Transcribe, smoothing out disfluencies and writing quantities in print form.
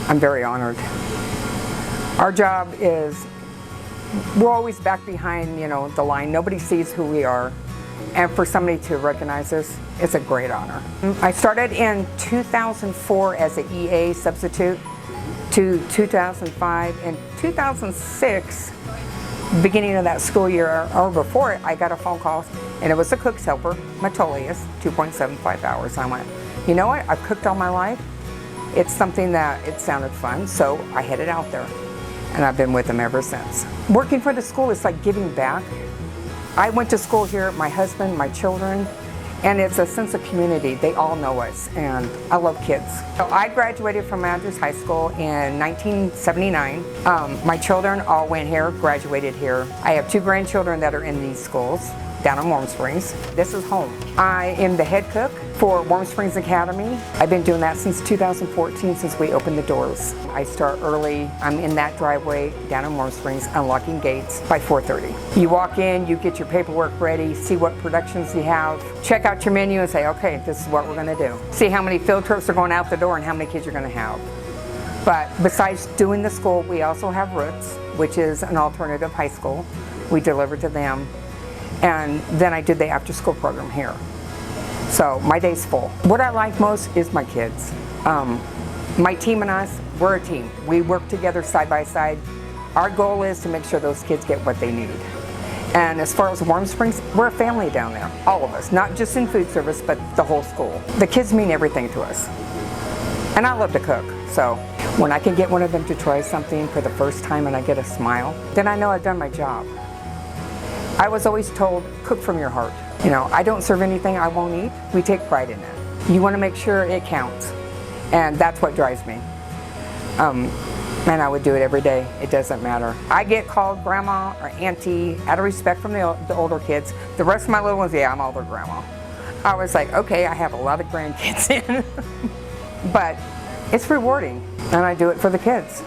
I'm very honored. Our job is, we're always back behind, the line. Nobody sees who we are. And for somebody to recognize us, it's a great honor. I started in 2004 as an EA substitute to 2005. In 2006, beginning of that school year, or before it, I got a phone call, and it was a cook's helper, Metolius, 2.75 hours. I went, you know what, I've cooked all my life. It's something that it sounded fun, so I headed out there, and I've been with them ever since. Working for the school is like giving back. I went to school here, my husband, my children, and it's a sense of community. They all know us, and I love kids. So I graduated from Madras High School in 1979. My children all went here, graduated here. I have 2 grandchildren that are in these schools down in Warm Springs. This is home. I am the head cook for Warm Springs Academy. I've been doing that since 2014, since we opened the doors. I start early. I'm in that driveway down in Warm Springs, unlocking gates by 4:30. You walk in, you get your paperwork ready, see what productions you have, check out your menu and say, okay, this is what we're gonna do. See how many field trips are going out the door and how many kids you're gonna have. But besides doing the school, we also have Roots, which is an alternative high school. We deliver to them. And then I did the after-school program here. So my day's full. What I like most is my kids. My team and us, we're a team. We work together side by side. Our goal is to make sure those kids get what they need. And as far as Warm Springs, we're a family down there, all of us, not just in food service, but the whole school. The kids mean everything to us. And I love to cook, so when I can get one of them to try something for the first time and I get a smile, then I know I've done my job. I was always told, cook from your heart. I don't serve anything I won't eat. We take pride in that. You want to make sure it counts, and that's what drives me. And I would do it every day. It doesn't matter. I get called grandma or auntie out of respect from the older kids. The rest of my little ones, yeah, I'm older grandma. I was like, okay, I have a lot of grandkids in, but it's rewarding, and I do it for the kids.